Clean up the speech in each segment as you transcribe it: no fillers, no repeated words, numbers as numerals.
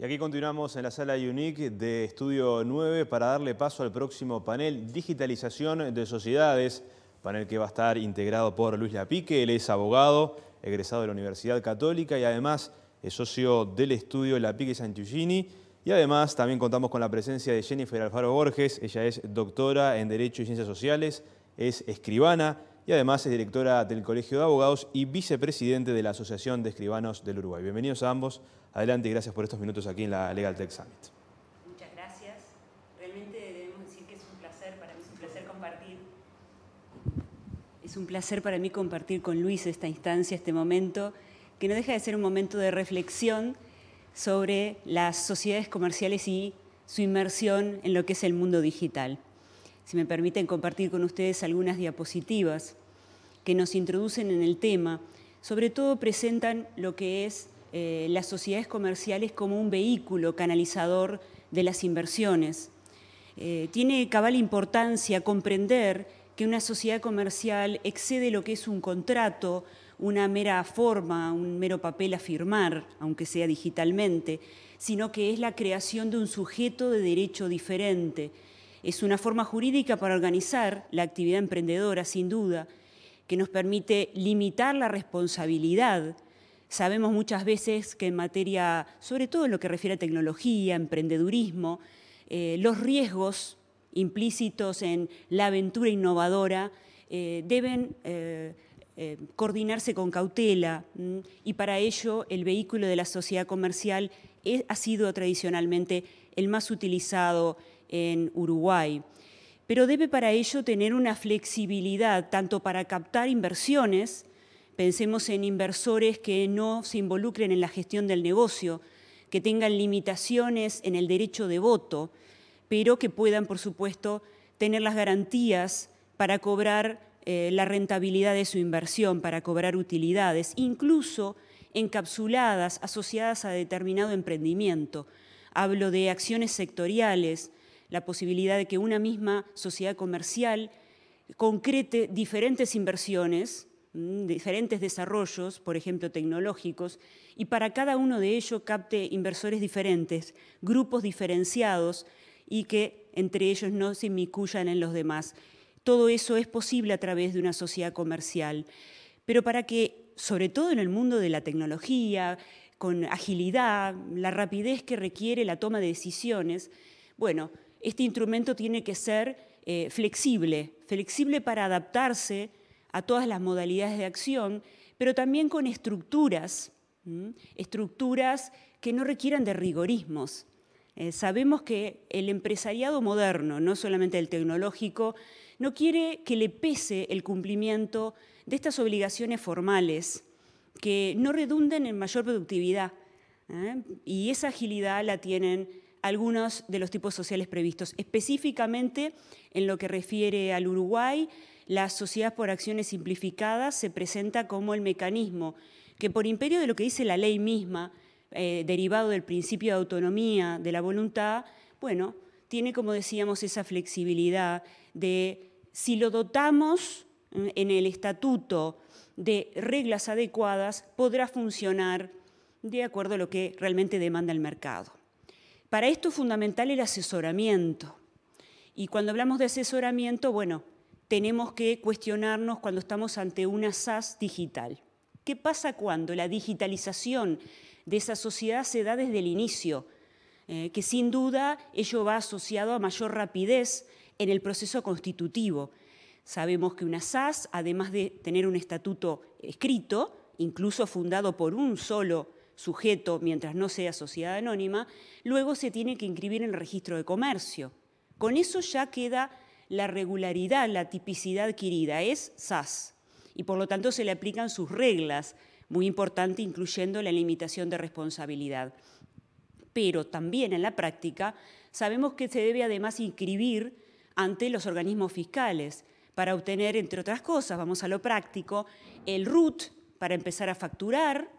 Y aquí continuamos en la sala UNIC de Estudio 9 para darle paso al próximo panel, Digitalización de Sociedades, panel que va a estar integrado por Luis Lapique. Él es abogado, egresado de la Universidad Católica y además es socio del estudio Lapique Sangiuggini. Y además también contamos con la presencia de Jennifer Alfaro Borges. Ella es doctora en Derecho y Ciencias Sociales, es escribana y además es directora del Colegio de Abogados y vicepresidente de la Asociación de Escribanos del Uruguay. Bienvenidos a ambos. Adelante y gracias por estos minutos aquí en la Legal Tech Summit. Muchas gracias. Realmente debemos decir que es un placer, para mí es un placer compartir. Es un placer para mí compartir con Luis esta instancia, este momento, que no deja de ser un momento de reflexión sobre las sociedades comerciales y su inmersión en lo que es el mundo digital. Si me permiten compartir con ustedes algunas diapositivas que nos introducen en el tema, sobre todo presentan lo que es las sociedades comerciales como un vehículo canalizador de las inversiones. Tiene cabal importancia comprender que una sociedad comercial excede lo que es un contrato, una mera forma, un mero papel a firmar, aunque sea digitalmente, sino que es la creación de un sujeto de derecho diferente. Es una forma jurídica para organizar la actividad emprendedora, sin duda, que nos permite limitar la responsabilidad. Sabemos muchas veces que en materia, sobre todo en lo que refiere a tecnología, emprendedurismo, los riesgos implícitos en la aventura innovadora deben coordinarse con cautela y para ello el vehículo de la sociedad comercial ha sido tradicionalmente el más utilizado en Uruguay, pero debe para ello tener una flexibilidad tanto para captar inversiones. Pensemos en inversores que no se involucren en la gestión del negocio, que tengan limitaciones en el derecho de voto, pero que puedan, por supuesto, tener las garantías para cobrar la rentabilidad de su inversión, para cobrar utilidades, incluso encapsuladas, asociadas a determinado emprendimiento. Hablo de acciones sectoriales, la posibilidad de que una misma sociedad comercial concrete diferentes inversiones, diferentes desarrollos, por ejemplo, tecnológicos, y para cada uno de ellos capte inversores diferentes, grupos diferenciados y que entre ellos no se inmiscuyan en los demás. Todo eso es posible a través de una sociedad comercial, pero para que, sobre todo en el mundo de la tecnología, con agilidad, la rapidez que requiere la toma de decisiones, bueno, este instrumento tiene que ser flexible para adaptarse a todas las modalidades de acción, pero también con estructuras que no requieran de rigorismos. Sabemos que el empresariado moderno, no solamente el tecnológico, no quiere que le pese el cumplimiento de estas obligaciones formales que no redunden en mayor productividad, y esa agilidad la tienen algunos de los tipos sociales previstos. Específicamente, en lo que refiere al Uruguay, la sociedad por acciones simplificadas se presenta como el mecanismo que, por imperio de lo que dice la ley misma, derivado del principio de autonomía de la voluntad, bueno, tiene, como decíamos, esa flexibilidad de, si lo dotamos en el estatuto de reglas adecuadas, podrá funcionar de acuerdo a lo que realmente demanda el mercado. Para esto es fundamental el asesoramiento. Y cuando hablamos de asesoramiento, bueno, tenemos que cuestionarnos cuando estamos ante una SaaS digital. ¿Qué pasa cuando la digitalización de esa sociedad se da desde el inicio? Que sin duda ello va asociado a mayor rapidez en el proceso constitutivo. Sabemos que una SaaS, además de tener un estatuto escrito, incluso fundado por un solo sujeto mientras no sea sociedad anónima, luego se tiene que inscribir en el registro de comercio. Con eso ya queda la regularidad, la tipicidad adquirida, es SaaS, y por lo tanto se le aplican sus reglas, muy importante, incluyendo la limitación de responsabilidad. Pero también en la práctica sabemos que se debe además inscribir ante los organismos fiscales para obtener, entre otras cosas, vamos a lo práctico, el RUT para empezar a facturar,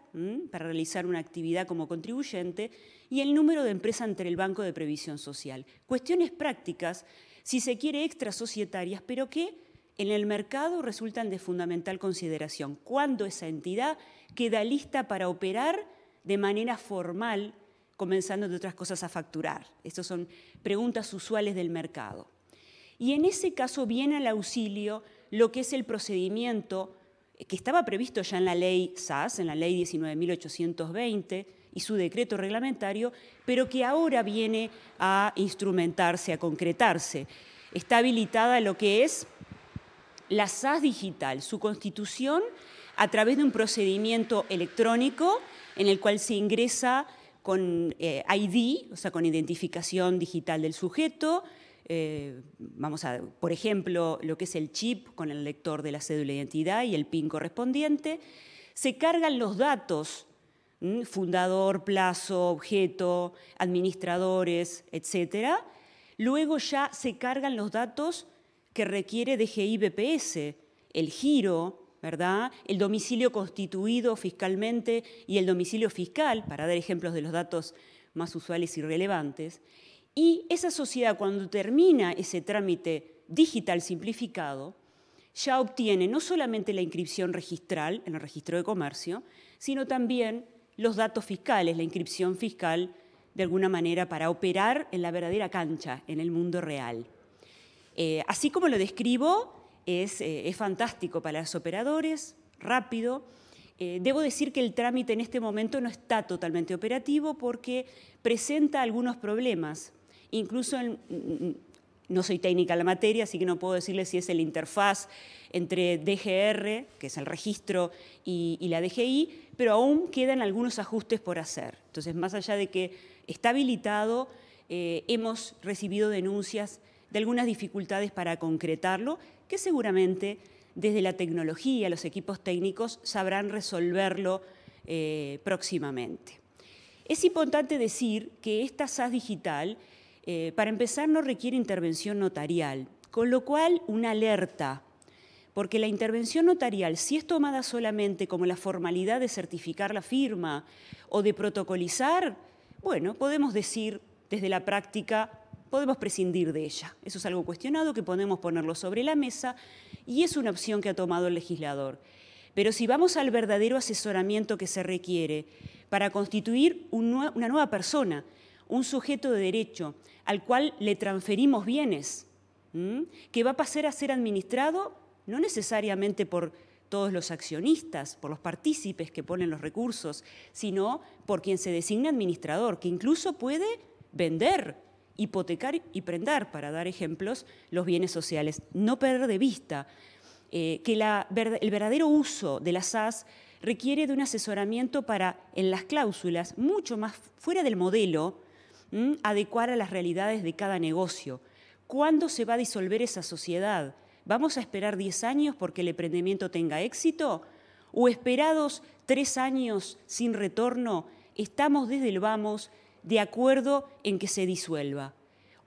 para realizar una actividad como contribuyente, y el número de empresa ante el Banco de Previsión Social. Cuestiones prácticas, si se quiere, extrasocietarias, pero que en el mercado resultan de fundamental consideración. Cuando esa entidad queda lista para operar de manera formal comenzando, entre otras cosas, a facturar. Estas son preguntas usuales del mercado. Y en ese caso viene al auxilio lo que es el procedimiento que estaba previsto ya en la ley SAS, en la ley 19.820 y su decreto reglamentario, pero que ahora viene a instrumentarse, a concretarse. Está habilitada lo que es la SAS digital, su constitución a través de un procedimiento electrónico en el cual se ingresa con ID, o sea, con identificación digital del sujeto, por ejemplo, lo que es el chip con el lector de la cédula de identidad y el PIN correspondiente. Se cargan los datos, fundador, plazo, objeto, administradores, etc. Luego ya se cargan los datos que requiere DGI BPS, el giro, ¿verdad?, el domicilio constituido fiscalmente y el domicilio fiscal, para dar ejemplos de los datos más usuales y relevantes. Y esa sociedad, cuando termina ese trámite digital simplificado, ya obtiene no solamente la inscripción registral en el registro de comercio, sino también los datos fiscales, la inscripción fiscal, de alguna manera para operar en la verdadera cancha, en el mundo real. Así como lo describo, es fantástico para los operadores, rápido. Debo decir que el trámite en este momento no está totalmente operativo porque presenta algunos problemas. Incluso no soy técnica en la materia, así que no puedo decirle si es la interfaz entre DGR, que es el registro, y la DGI, pero aún quedan algunos ajustes por hacer. Entonces, más allá de que está habilitado, hemos recibido denuncias de algunas dificultades para concretarlo, que seguramente desde la tecnología, los equipos técnicos sabrán resolverlo próximamente. Es importante decir que esta SAS digital, para empezar, no requiere intervención notarial, con lo cual una alerta, porque la intervención notarial, si es tomada solamente como la formalidad de certificar la firma o de protocolizar, bueno, podemos decir desde la práctica, podemos prescindir de ella. Eso es algo cuestionado que podemos ponerlo sobre la mesa y es una opción que ha tomado el legislador. Pero si vamos al verdadero asesoramiento que se requiere para constituir una nueva persona, un sujeto de derecho al cual le transferimos bienes, que va a pasar a ser administrado no necesariamente por todos los accionistas, por los partícipes que ponen los recursos, sino por quien se designa administrador, que incluso puede vender, hipotecar y prendar, para dar ejemplos, los bienes sociales. No perder de vista que el verdadero uso de la SAS requiere de un asesoramiento para, en las cláusulas, mucho más fuera del modelo, adecuar a las realidades de cada negocio. ¿Cuándo se va a disolver esa sociedad? ¿Vamos a esperar 10 años porque el emprendimiento tenga éxito? ¿O esperados 3 años sin retorno, estamos desde el vamos de acuerdo en que se disuelva?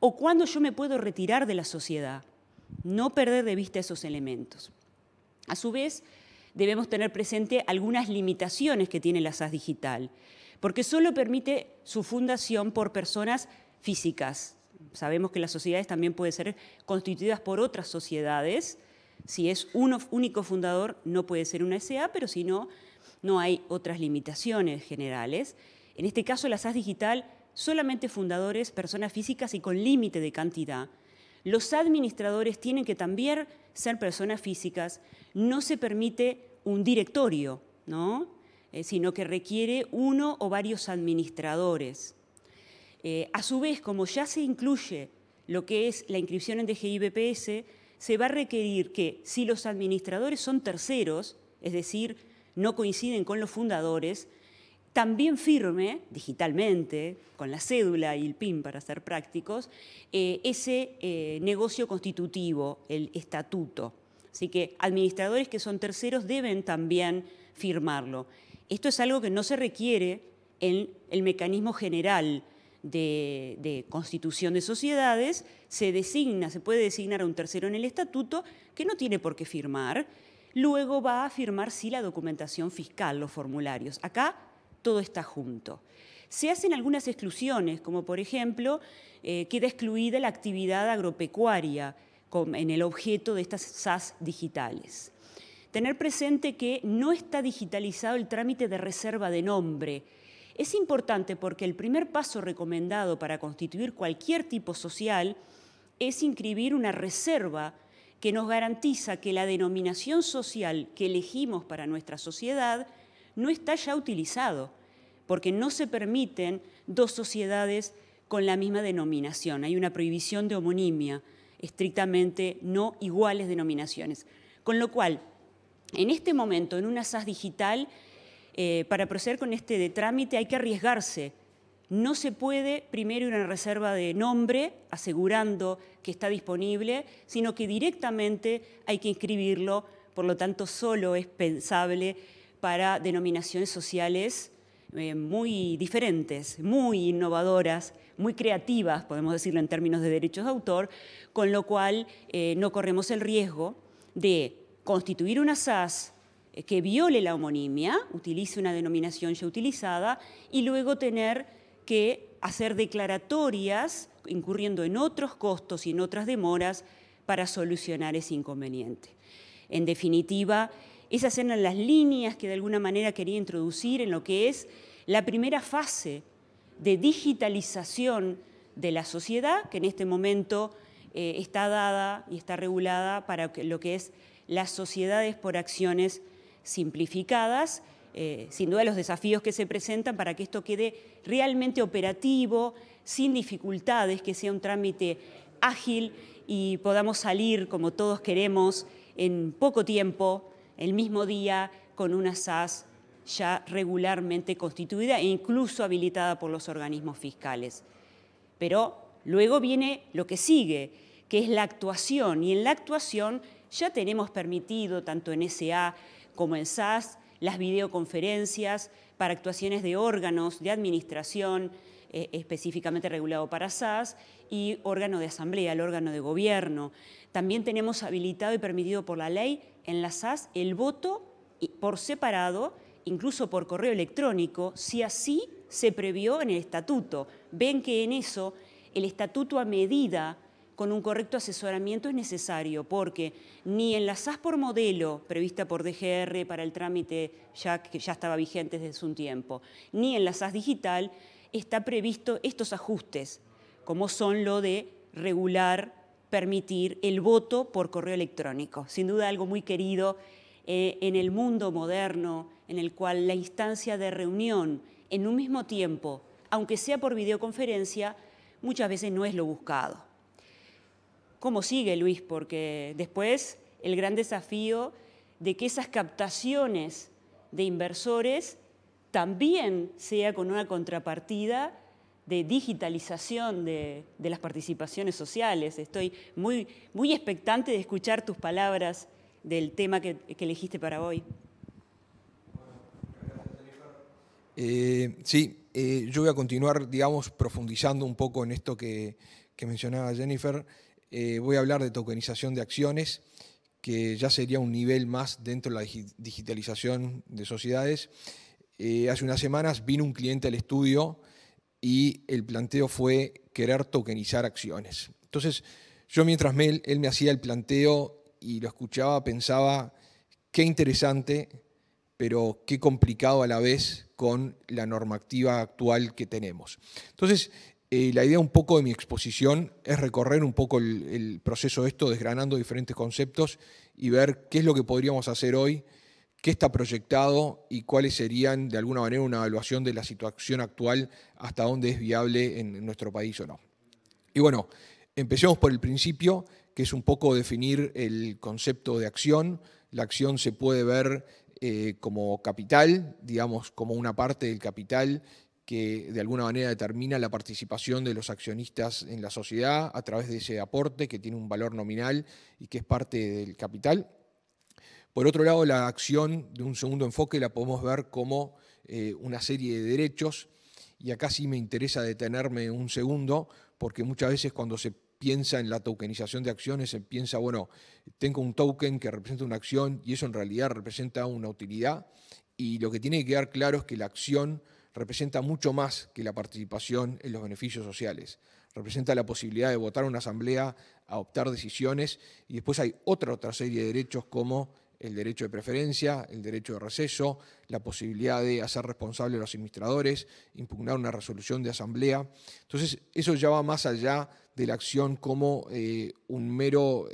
¿O cuándo yo me puedo retirar de la sociedad? No perder de vista esos elementos. A su vez, debemos tener presente algunas limitaciones que tiene la SAS digital, porque solo permite su fundación por personas físicas. Sabemos que las sociedades también pueden ser constituidas por otras sociedades. Si es un único fundador, no puede ser una SA, pero si no, no hay otras limitaciones generales. En este caso, la SAS digital, solamente fundadores, personas físicas y con límite de cantidad. Los administradores tienen que también ser personas físicas. No se permite un directorio, ¿no?, sino que requiere uno o varios administradores. A su vez, como ya se incluye lo que es la inscripción en DGI BPS, se va a requerir que si los administradores son terceros, es decir, no coinciden con los fundadores, también firme digitalmente, con la cédula y el PIN para ser prácticos, ese negocio constitutivo, el estatuto. Así que administradores que son terceros deben también firmarlo. Esto es algo que no se requiere en el mecanismo general de constitución de sociedades. Se puede designar a un tercero en el estatuto que no tiene por qué firmar. Luego va a firmar sí la documentación fiscal, los formularios. Acá todo está junto. Se hacen algunas exclusiones, como por ejemplo, queda excluida la actividad agropecuaria en el objeto de estas SAS digitales. Tener presente que no está digitalizado el trámite de reserva de nombre. Es importante porque el primer paso recomendado para constituir cualquier tipo social es inscribir una reserva que nos garantiza que la denominación social que elegimos para nuestra sociedad no está ya utilizado, porque no se permiten dos sociedades con la misma denominación. Hay una prohibición de homonimia, estrictamente no iguales denominaciones. Con lo cual, en este momento, en una SAS digital, para proceder con este trámite hay que arriesgarse. No se puede primero ir a una reserva de nombre asegurando que está disponible, sino que directamente hay que inscribirlo, por lo tanto solo es pensable para denominaciones sociales muy diferentes, muy innovadoras, muy creativas, podemos decirlo en términos de derechos de autor, con lo cual no corremos el riesgo de constituir una SAS que viole la homonimia, utilice una denominación ya utilizada, y luego tener que hacer declaratorias, incurriendo en otros costos y en otras demoras, para solucionar ese inconveniente. En definitiva, esas eran las líneas que de alguna manera quería introducir en lo que es la primera fase de digitalización de la sociedad, que en este momento está dada y está regulada para lo que es las sociedades por acciones simplificadas. Sin duda los desafíos que se presentan para que esto quede realmente operativo, sin dificultades, que sea un trámite ágil y podamos salir, como todos queremos, en poco tiempo, el mismo día, con una SAS ya regularmente constituida e incluso habilitada por los organismos fiscales. Pero luego viene lo que sigue, que es la actuación, y en la actuación ya tenemos permitido, tanto en SA como en SAS, las videoconferencias para actuaciones de órganos de administración, específicamente regulado para SAS, y órgano de asamblea, el órgano de gobierno. También tenemos habilitado y permitido por la ley en la SAS el voto por separado, incluso por correo electrónico, si así se previó en el estatuto. Ven que en eso el estatuto a medida, con un correcto asesoramiento, es necesario, porque ni en la SAS por modelo, prevista por DGR para el trámite que ya estaba vigente desde hace un tiempo, ni en la SAS digital está previsto estos ajustes, como son lo de regular, permitir el voto por correo electrónico. Sin duda algo muy querido en el mundo moderno, en el cual la instancia de reunión en un mismo tiempo, aunque sea por videoconferencia, muchas veces no es lo buscado. ¿Cómo sigue, Luis? Porque después el gran desafío de que esas captaciones de inversores también sea con una contrapartida de digitalización de las participaciones sociales. Estoy muy expectante de escuchar tus palabras del tema que elegiste para hoy. Sí, yo voy a continuar, digamos, profundizando un poco en esto que mencionaba Jennifer. Voy a hablar de tokenización de acciones, que ya sería un nivel más dentro de la digitalización de sociedades. Hace unas semanas vino un cliente al estudio y el planteo fue querer tokenizar acciones. Entonces, yo mientras él me hacía el planteo y lo escuchaba, pensaba, qué interesante, pero qué complicado a la vez con la normativa actual que tenemos. Entonces, la idea un poco de mi exposición es recorrer un poco el proceso de esto, desgranando diferentes conceptos y ver qué es lo que podríamos hacer hoy, qué está proyectado y cuáles serían, de alguna manera, una evaluación de la situación actual, hasta dónde es viable en nuestro país o no. Y bueno, empecemos por el principio, que es un poco definir el concepto de acción. La acción se puede ver como capital, digamos, como una parte del capital que de alguna manera determina la participación de los accionistas en la sociedad a través de ese aporte que tiene un valor nominal y que es parte del capital. Por otro lado, la acción de un segundo enfoque la podemos ver como una serie de derechos, y acá sí me interesa detenerme un segundo, porque muchas veces cuando se piensa en la tokenización de acciones, se piensa, bueno, tengo un token que representa una acción y eso en realidad representa una utilidad, y lo que tiene que quedar claro es que la acción representa mucho más que la participación en los beneficios sociales. Representa la posibilidad de votar en una asamblea, adoptar decisiones, y después hay otra serie de derechos como el derecho de preferencia, el derecho de receso, la posibilidad de hacer responsable a los administradores, impugnar una resolución de asamblea. Entonces, eso ya va más allá de la acción como un mero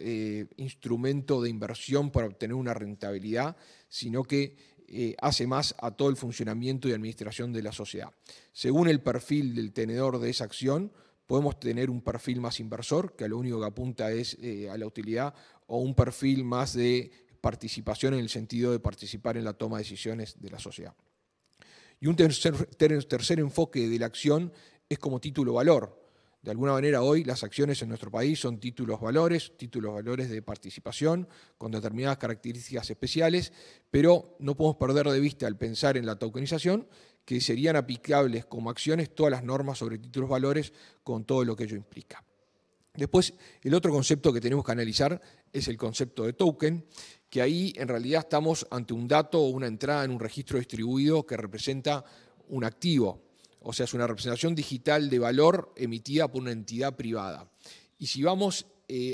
instrumento de inversión para obtener una rentabilidad, sino que hace más a todo el funcionamiento y administración de la sociedad. Según el perfil del tenedor de esa acción, podemos tener un perfil más inversor, que a lo único que apunta es a la utilidad, o un perfil más de participación en el sentido de participar en la toma de decisiones de la sociedad. Y un tercer enfoque de la acción es como título-valor. De alguna manera hoy las acciones en nuestro país son títulos-valores de participación con determinadas características especiales, pero no podemos perder de vista al pensar en la tokenización que serían aplicables como acciones todas las normas sobre títulos-valores con todo lo que ello implica. Después, el otro concepto que tenemos que analizar es el concepto de token, que ahí en realidad estamos ante un dato o una entrada en un registro distribuido que representa un activo. O sea, es una representación digital de valor emitida por una entidad privada. Y si vamos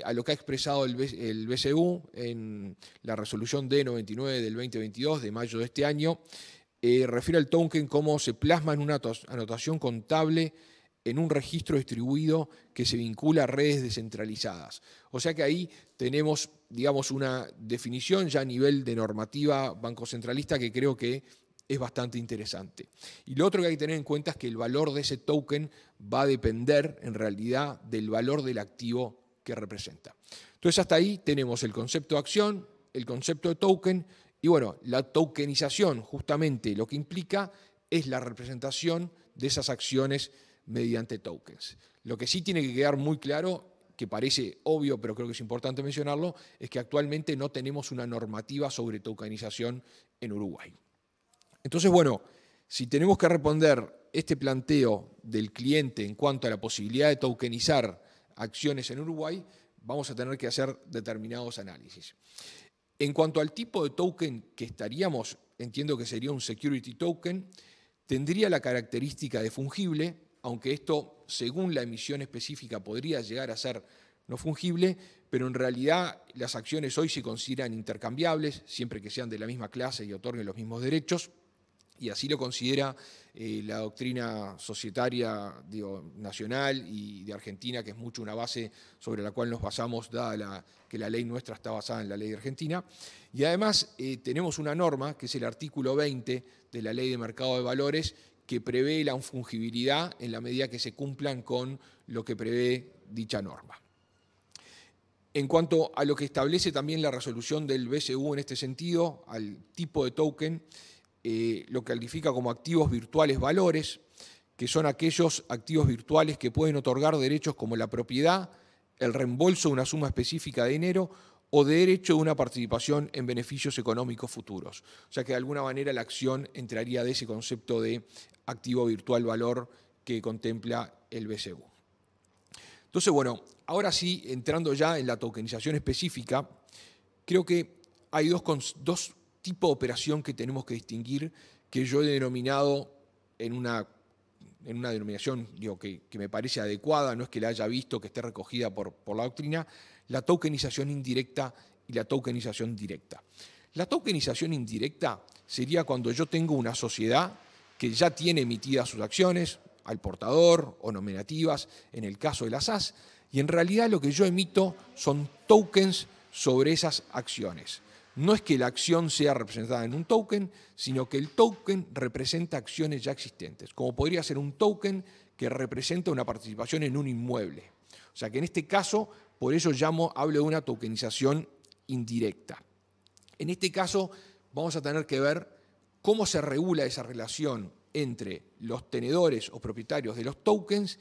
a lo que ha expresado el BCU en la resolución D99 del 2022 de mayo de este año, refiere al token como se plasma en una anotación contable en un registro distribuido que se vincula a redes descentralizadas. O sea que ahí tenemos, digamos, una definición ya a nivel de normativa bancocentralista que creo que es bastante interesante. Y lo otro que hay que tener en cuenta es que el valor de ese token va a depender, en realidad, del valor del activo que representa. Entonces, hasta ahí tenemos el concepto de acción, el concepto de token, y bueno, la tokenización, justamente lo que implica es la representación de esas acciones mediante tokens. Lo que sí tiene que quedar muy claro, que parece obvio, pero creo que es importante mencionarlo, es que actualmente no tenemos una normativa sobre tokenización en Uruguay. Entonces, bueno, si tenemos que responder este planteo del cliente en cuanto a la posibilidad de tokenizar acciones en Uruguay, vamos a tener que hacer determinados análisis. En cuanto al tipo de token que estaríamos, entiendo que sería un security token, tendría la característica de fungible, aunque esto, según la emisión específica, podría llegar a ser no fungible, pero en realidad las acciones hoy se consideran intercambiables, siempre que sean de la misma clase y otorguen los mismos derechos, y así lo considera la doctrina societaria nacional y de Argentina, que es mucho una base sobre la cual nos basamos, dada que la ley nuestra está basada en la ley de Argentina. Y además tenemos una norma, que es el artículo 20 de la Ley de Mercado de Valores, que prevé la fungibilidad en la medida que se cumplan con lo que prevé dicha norma. En cuanto a lo que establece también la resolución del BCU en este sentido, al tipo de token, lo califica como activos virtuales valores, que son aquellos activos virtuales que pueden otorgar derechos como la propiedad, el reembolso de una suma específica de dinero o derecho de una participación en beneficios económicos futuros. O sea que de alguna manera la acción entraría de ese concepto de activo virtual valor que contempla el BCU. Entonces, bueno, ahora sí, entrando ya en la tokenización específica, creo que hay dos tipos de operación que tenemos que distinguir, que yo he denominado en una denominación que me parece adecuada, no es que la haya visto, que esté recogida por la doctrina, la tokenización indirecta y la tokenización directa. La tokenización indirecta sería cuando yo tengo una sociedad que ya tiene emitidas sus acciones al portador o nominativas, en el caso de las SAS, y en realidad lo que yo emito son tokens sobre esas acciones. No es que la acción sea representada en un token, sino que el token representa acciones ya existentes, como podría ser un token que representa una participación en un inmueble. O sea que en este caso, por eso hablo de una tokenización indirecta. En este caso, vamos a tener que ver cómo se regula esa relación entre los tenedores o propietarios de los tokens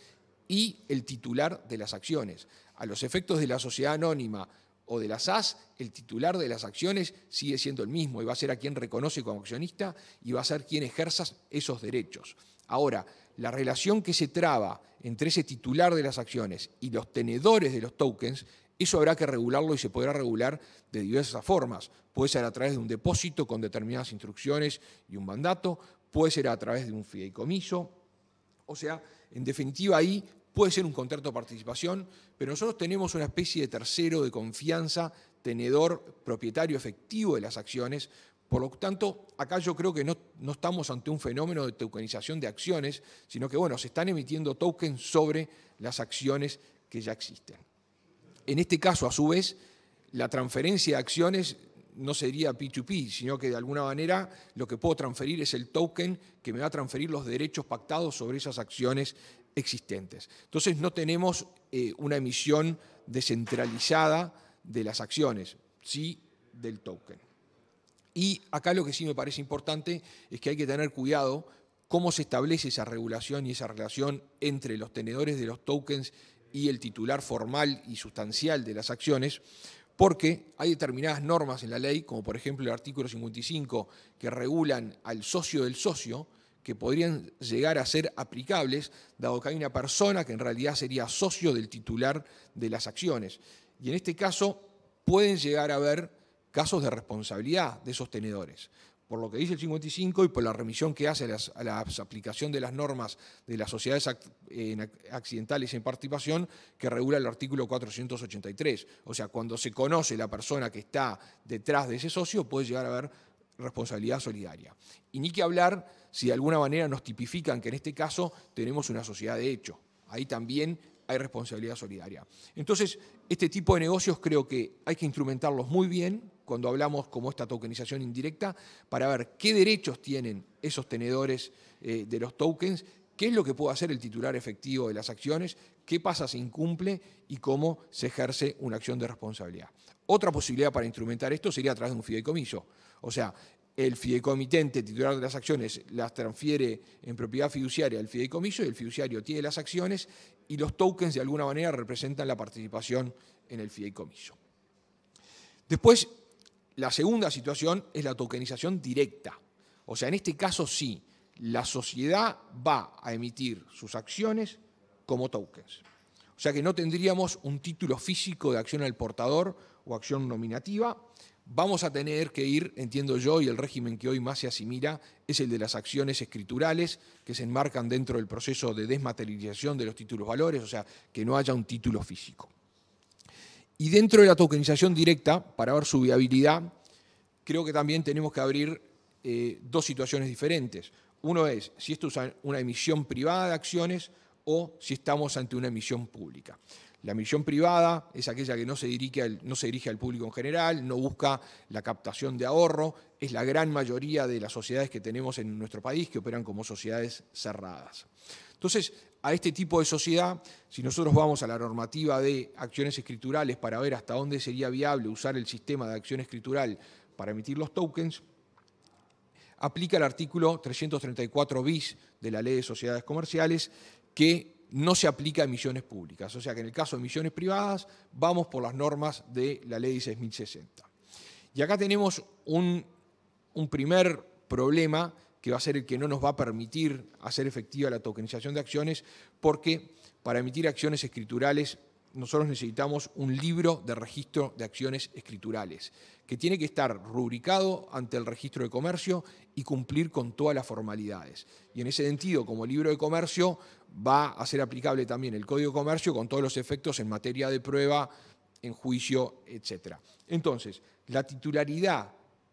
y el titular de las acciones. A los efectos de la sociedad anónima o de la SAS, el titular de las acciones sigue siendo el mismo y va a ser a quien reconoce como accionista y va a ser quien ejerza esos derechos. Ahora, la relación que se traba entre ese titular de las acciones y los tenedores de los tokens, eso habrá que regularlo y se podrá regular de diversas formas. Puede ser a través de un depósito con determinadas instrucciones y un mandato, puede ser a través de un fideicomiso. O sea, en definitiva ahí puede ser un contrato de participación, pero nosotros tenemos una especie de tercero de confianza, tenedor, propietario efectivo de las acciones. Por lo tanto, acá yo creo que no estamos ante un fenómeno de tokenización de acciones, sino que, bueno, se están emitiendo tokens sobre las acciones que ya existen. En este caso, a su vez, la transferencia de acciones no sería P2P, sino que de alguna manera lo que puedo transferir es el token que me va a transferir los derechos pactados sobre esas acciones existentes. Entonces no tenemos una emisión descentralizada de las acciones, sí del token. Y acá lo que sí me parece importante es que hay que tener cuidado cómo se establece esa regulación y esa relación entre los tenedores de los tokens y el titular formal y sustancial de las acciones, porque hay determinadas normas en la ley, como por ejemplo el artículo 55, que regulan al socio del socio, que podrían llegar a ser aplicables, dado que hay una persona que en realidad sería socio del titular de las acciones. Y en este caso pueden llegar a haber casos de responsabilidad de esos tenedores. Por lo que dice el 55 y por la remisión que hace a la aplicación de las normas de las sociedades accidentales en participación que regula el artículo 483. O sea, cuando se conoce la persona que está detrás de ese socio, puede llegar a haber responsabilidad solidaria. Y ni que hablar si de alguna manera nos tipifican que en este caso tenemos una sociedad de hecho. Ahí también hay responsabilidad solidaria. Entonces, este tipo de negocios creo que hay que instrumentarlos muy bien cuando hablamos como esta tokenización indirecta, para ver qué derechos tienen esos tenedores de los tokens, qué es lo que puede hacer el titular efectivo de las acciones, qué pasa si incumple y cómo se ejerce una acción de responsabilidad. Otra posibilidad para instrumentar esto sería a través de un fideicomiso. O sea, el fideicomitente titular de las acciones las transfiere en propiedad fiduciaria al fideicomiso y el fiduciario tiene las acciones y los tokens de alguna manera representan la participación en el fideicomiso. Después, la segunda situación es la tokenización directa. O sea, en este caso sí, la sociedad va a emitir sus acciones como tokens. O sea que no tendríamos un título físico de acción al portador o acción nominativa. Vamos a tener que ir, entiendo yo, y el régimen que hoy más se asimila es el de las acciones escriturales que se enmarcan dentro del proceso de desmaterialización de los títulos valores, o sea, que no haya un título físico. Y dentro de la tokenización directa, para ver su viabilidad, creo que también tenemos que abrir dos situaciones diferentes. Uno es si esto es una emisión privada de acciones o si estamos ante una emisión pública. La emisión privada es aquella que no se dirige al público en general, no busca la captación de ahorro, es la gran mayoría de las sociedades que tenemos en nuestro país que operan como sociedades cerradas. Entonces, a este tipo de sociedad, si nosotros vamos a la normativa de acciones escriturales para ver hasta dónde sería viable usar el sistema de acción escritural para emitir los tokens, aplica el artículo 334 bis de la Ley de Sociedades Comerciales que no se aplica a emisiones públicas. O sea que en el caso de emisiones privadas vamos por las normas de la Ley 6060. Y acá tenemos un primer problema que va a ser el que no nos va a permitir hacer efectiva la tokenización de acciones, porque para emitir acciones escriturales nosotros necesitamos un libro de registro de acciones escriturales, que tiene que estar rubricado ante el registro de comercio y cumplir con todas las formalidades. Y en ese sentido, como libro de comercio, va a ser aplicable también el Código de Comercio con todos los efectos en materia de prueba, en juicio, etc. Entonces, la titularidad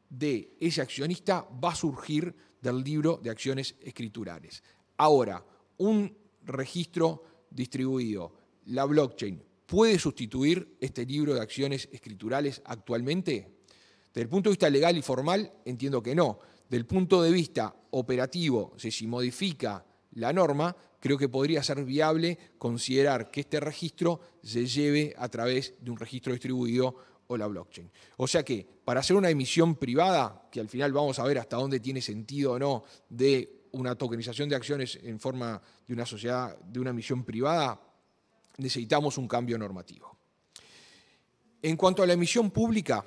de ese accionista va a surgir del libro de acciones escriturales. Ahora, un registro distribuido, la blockchain, ¿puede sustituir este libro de acciones escriturales actualmente? Desde el punto de vista legal y formal, entiendo que no. Desde el punto de vista operativo, si modifica la norma, creo que podría ser viable considerar que este registro se lleve a través de un registro distribuido o la blockchain. O sea que, para hacer una emisión privada, que al final vamos a ver hasta dónde tiene sentido o no de una tokenización de acciones en forma de una sociedad, de una emisión privada, necesitamos un cambio normativo. En cuanto a la emisión pública,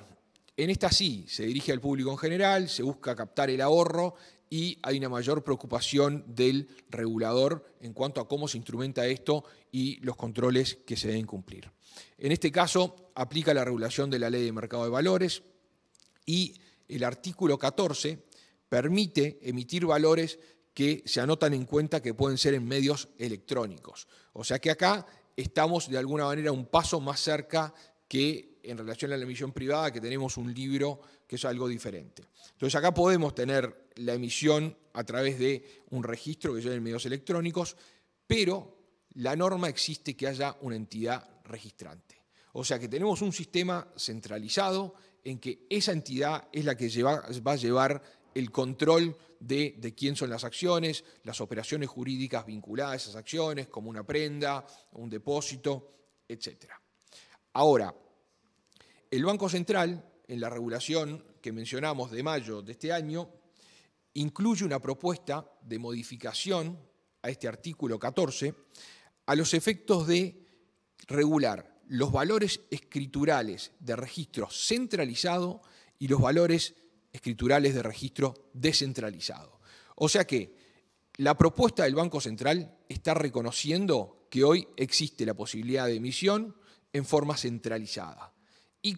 en esta sí, se dirige al público en general, se busca captar el ahorro y hay una mayor preocupación del regulador en cuanto a cómo se instrumenta esto y los controles que se deben cumplir. En este caso, aplica la regulación de la Ley de Mercado de Valores y el artículo 14 permite emitir valores que se anotan en cuenta que pueden ser en medios electrónicos. O sea que acá estamos de alguna manera un paso más cerca que en relación a la emisión privada, que tenemos un libro que es algo diferente. Entonces acá podemos tener la emisión a través de un registro que son en medios electrónicos, pero la norma existe que haya una entidad registrante. O sea que tenemos un sistema centralizado en que esa entidad es la que va a llevar el control de quién son las acciones, las operaciones jurídicas vinculadas a esas acciones, como una prenda, un depósito, etc. Ahora, el Banco Central, en la regulación que mencionamos de mayo de este año, incluye una propuesta de modificación a este artículo 14 a los efectos de regular los valores escriturales de registro centralizado y los valores escriturales de registro descentralizado. O sea que la propuesta del Banco Central está reconociendo que hoy existe la posibilidad de emisión en forma centralizada y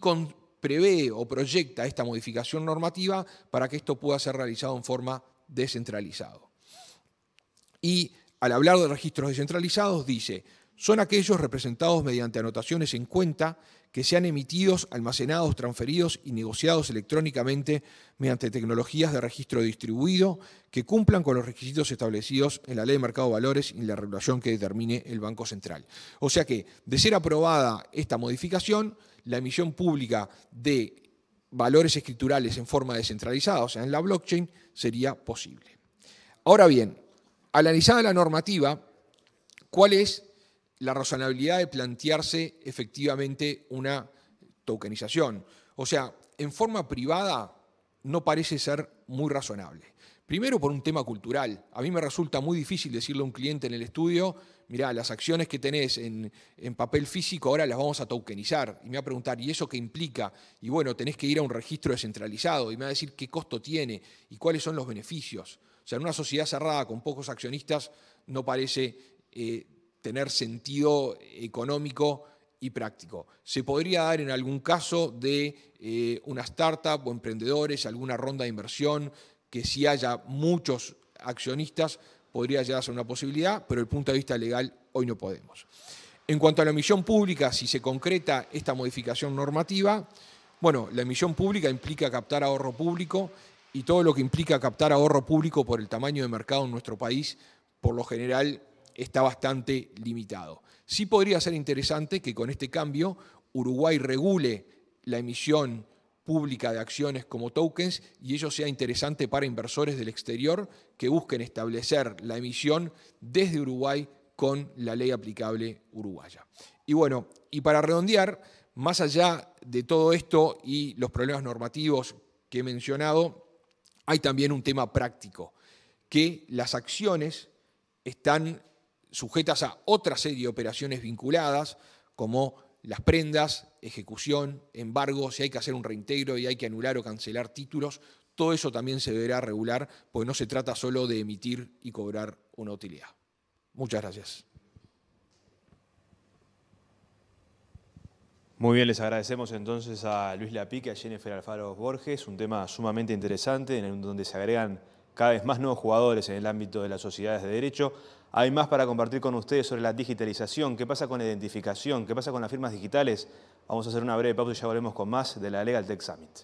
prevé o proyecta esta modificación normativa para que esto pueda ser realizado en forma descentralizado. Y al hablar de registros descentralizados dice: son aquellos representados mediante anotaciones en cuenta que sean emitidos, almacenados, transferidos y negociados electrónicamente mediante tecnologías de registro distribuido que cumplan con los requisitos establecidos en la Ley de Mercado de Valores y en la regulación que determine el Banco Central. O sea que, de ser aprobada esta modificación, la emisión pública de valores escriturales en forma descentralizada, o sea, en la blockchain, sería posible. Ahora bien, analizada la normativa, ¿cuál es la razonabilidad de plantearse efectivamente una tokenización? O sea, en forma privada no parece ser muy razonable. Primero por un tema cultural. A mí me resulta muy difícil decirle a un cliente en el estudio: mirá, las acciones que tenés en papel físico ahora las vamos a tokenizar. Y me va a preguntar: ¿y eso qué implica? Y bueno, tenés que ir a un registro descentralizado. Y me va a decir qué costo tiene y cuáles son los beneficios. O sea, en una sociedad cerrada con pocos accionistas no parece tener sentido económico y práctico. Se podría dar en algún caso de una startup o emprendedores, alguna ronda de inversión, que si haya muchos accionistas podría llegar a ser una posibilidad, pero desde el punto de vista legal hoy no podemos. En cuanto a la emisión pública, si se concreta esta modificación normativa, bueno, la emisión pública implica captar ahorro público, y todo lo que implica captar ahorro público por el tamaño de mercado en nuestro país, por lo general, está bastante limitado. Sí podría ser interesante que con este cambio Uruguay regule la emisión pública de acciones como tokens y ello sea interesante para inversores del exterior que busquen establecer la emisión desde Uruguay con la ley aplicable uruguaya. Y bueno, y para redondear, más allá de todo esto y los problemas normativos que he mencionado, hay también un tema práctico, que las acciones están sujetas a otra serie de operaciones vinculadas, como las prendas, ejecución, embargo, si hay que hacer un reintegro y hay que anular o cancelar títulos, todo eso también se deberá regular, porque no se trata solo de emitir y cobrar una utilidad. Muchas gracias. Muy bien, les agradecemos entonces a Luis Lapique, a Jennifer Alfaro Borges, un tema sumamente interesante en donde se agregan cada vez más nuevos jugadores en el ámbito de las sociedades de derecho. Hay más para compartir con ustedes sobre la digitalización, qué pasa con la identificación, qué pasa con las firmas digitales. Vamos a hacer una breve pausa y ya volvemos con más de la Legal Tech Summit.